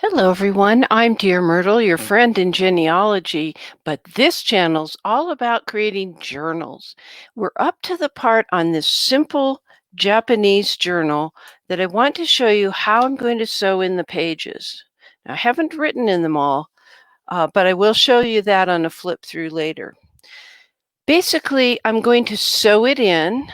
Hello, everyone. I'm Dear Myrtle, your friend in genealogy, but this channel's all about creating journals. We're up to the part on this simple Japanese journal that I want to show you how I'm going to sew in the pages. Now, I haven't written in them all, but I will show you that on a flip through later. Basically, I'm going to sew it in,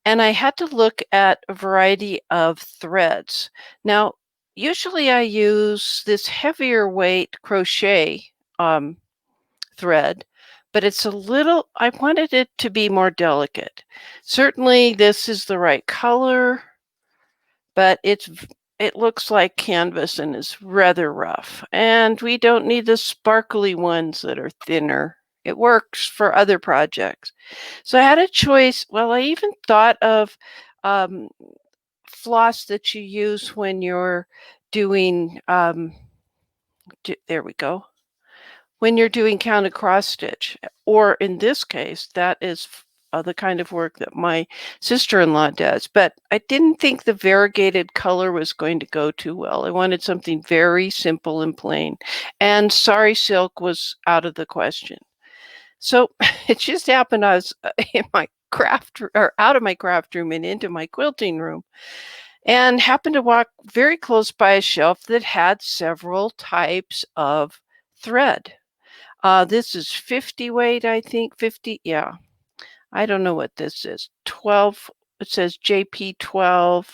and I had to look at a variety of threads. Now, usually I use this heavier weight crochet thread, but I wanted it to be more delicate. Certainly this is the right color, but it looks like canvas and is rather rough. And we don't need the sparkly ones that are thinner. It works for other projects. So I had a choice. Well, I even thought of um, floss that you use when you're doing, there we go, when you're doing counted cross stitch, or in this case, that is the kind of work that my sister-in-law does. But I didn't think the variegated color was going to go too well. I wanted something very simple and plain, and sari silk was out of the question. So it just happened I was in my or out of my craft room and into my quilting room, and happened to walk very close by a shelf that had several types of thread. This is 50 weight, I think. 50, yeah. I don't know what this is. 12, it says JP12,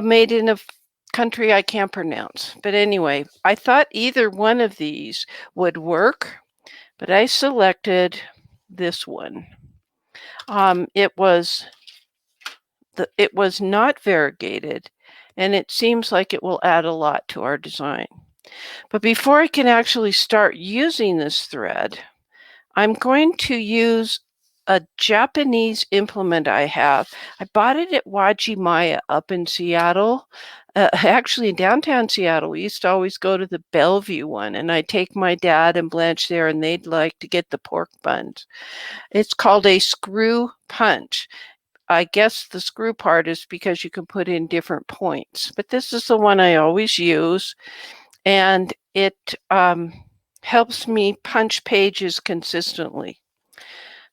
made in a country I can't pronounce. But anyway, I thought either one of these would work, but I selected this one. It was not variegated, and it seems like it will add a lot to our design. But before I can actually start using this thread, I'm going to use a Japanese implement I have. I bought it at Wajimaya up in Seattle. Actually, in downtown Seattle, we used to always go to the Bellevue one, and I'd take my dad and Blanche there, and they'd like to get the pork buns. It's called a screw punch. I guess the screw part is because you can put in different points, but this is the one I always use, and it helps me punch pages consistently.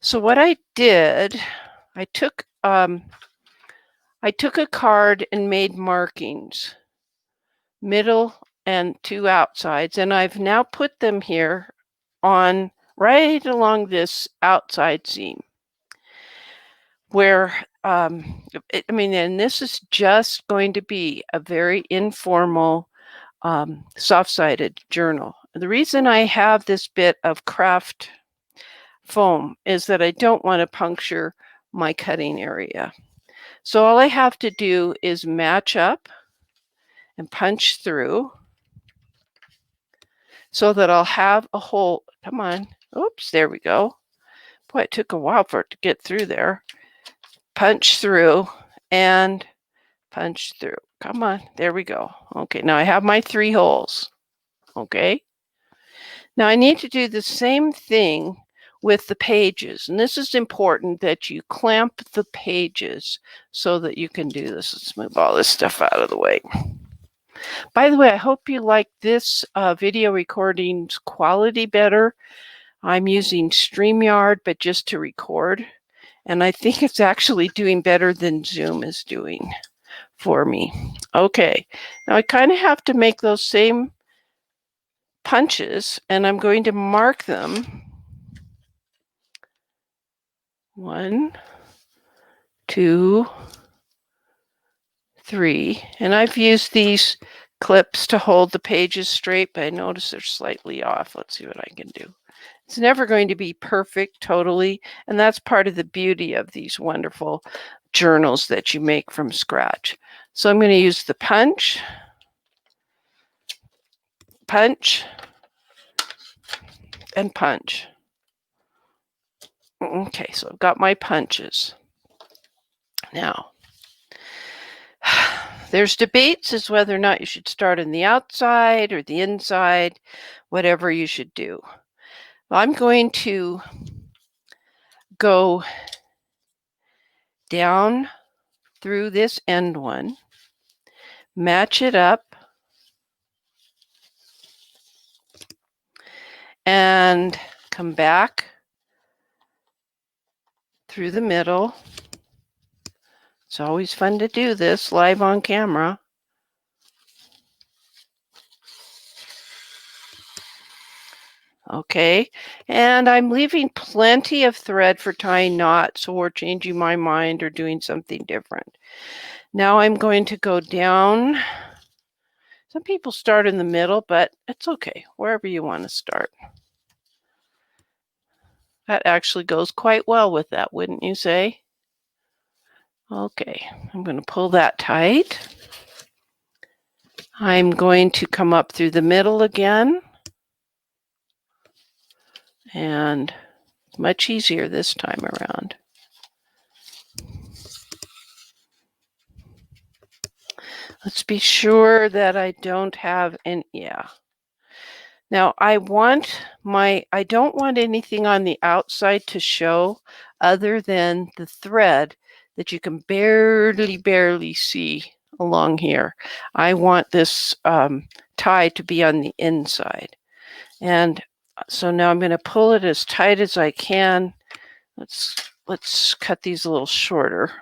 So what I did, I took a card and made markings, middle and two outsides, and I've now put them here on right along this outside seam where and this is just going to be a very informal soft-sided journal. The reason I have this bit of craft foam is that I don't want to puncture my cutting area. So all I have to do is match up and punch through so that I'll have a hole. Come on. Oops, there we go. Boy, it took a while for it to get through there. Punch through and punch through. Come on, there we go. Okay, now I have my 3 holes. Okay. Now I need to do the same thing with the pages, and this is important that you clamp the pages so that you can do this. Let's move all this stuff out of the way. By the way, I hope you like this video recording's quality better. I'm using StreamYard, but just to record, and I think it's actually doing better than Zoom is doing for me. Okay, now I kind of have to make those same punches, and I'm going to mark them. 1, 2, 3, and I've used these clips to hold the pages straight, but I notice they're slightly off. Let's see what I can do. It's never going to be perfect totally, and that's part of the beauty of these wonderful journals that you make from scratch. So I'm going to use the punch, punch, and punch. Okay, so I've got my punches. Now, there's debates as whether or not you should start on the outside or the inside, whatever you should do. I'm going to go down through this end one, match it up and come back through the middle. It's always fun to do this live on camera. Okay, and I'm leaving plenty of thread for tying knots or changing my mind or doing something different. Now I'm going to go down. Some people start in the middle, but it's okay, wherever you want to start. That actually goes quite well with that, wouldn't you say? Okay, I'm going to pull that tight. I'm going to come up through the middle again. And it's much easier this time around. Let's be sure that I don't have any, yeah. Now I don't want anything on the outside to show other than the thread that you can barely see along here. I want this tie to be on the inside. And so now I'm going to pull it as tight as I can. Let's cut these a little shorter.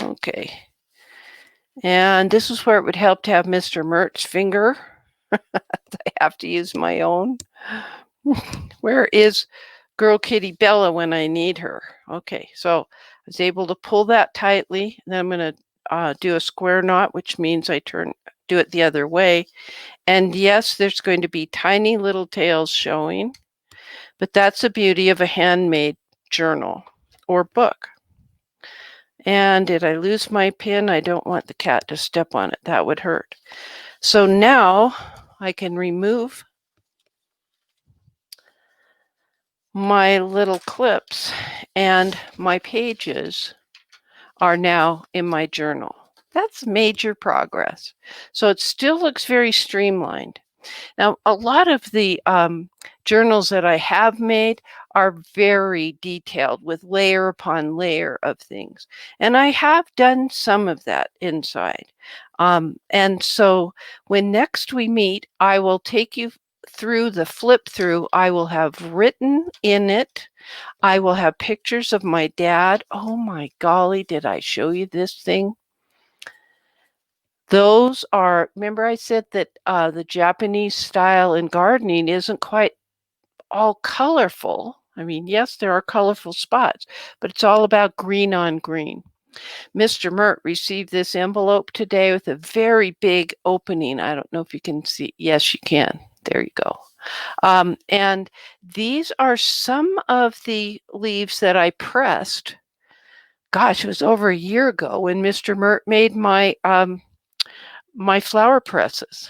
Okay. And this is where it would help to have Mr. Mert's finger. I have to use my own. Where is girl kitty Bella when I need her? Okay, so I was able to pull that tightly. And then I'm going to do a square knot, which means I do it the other way. And yes, there's going to be tiny little tails showing, but that's the beauty of a handmade journal or book. And did I lose my pin? I don't want the cat to step on it. That would hurt. So now I can remove my little clips and my pages are now in my journal. That's major progress. So it still looks very streamlined. Now, a lot of the journals that I have made are very detailed with layer upon layer of things. And I have done some of that inside. And so when next we meet, I will take you through the flip through. I will have written in it. I will have pictures of my dad. Oh my golly, did I show you this thing? Those are, remember I said that the Japanese style in gardening isn't quite all colorful. I mean, yes, there are colorful spots, but it's all about green on green. Mr. Mert received this envelope today with a very big opening. I don't know if you can see. Yes, you can. There you go. And these are some of the leaves that I pressed. Gosh, it was over a year ago when Mr. Mert made my my flower presses.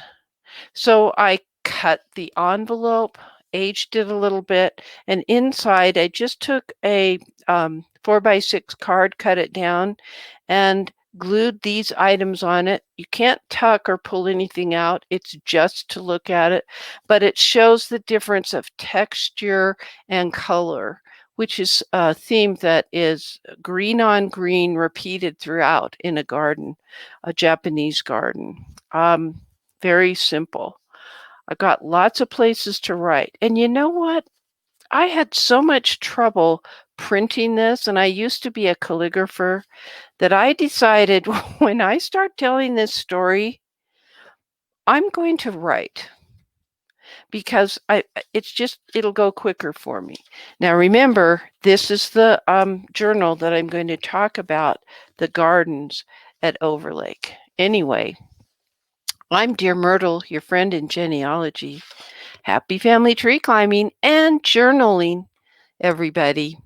So I cut the envelope, aged it a little bit, and inside I just took a 4x6 card, cut it down, and glued these items on it. You can't tuck or pull anything out. It's just to look at it, but it shows the difference of texture and color, which is a theme that is green on green repeated throughout in a garden, a Japanese garden. Very simple. I got lots of places to write. And you know what? I had so much trouble printing this, and I used to be a calligrapher, that I decided when I start telling this story, I'm going to write because it'll go quicker for me. Now remember, this is the journal that I'm going to talk about, the gardens at Overlake. Anyway, I'm Dear Myrtle, your friend in genealogy. Happy family tree climbing and journaling, everybody.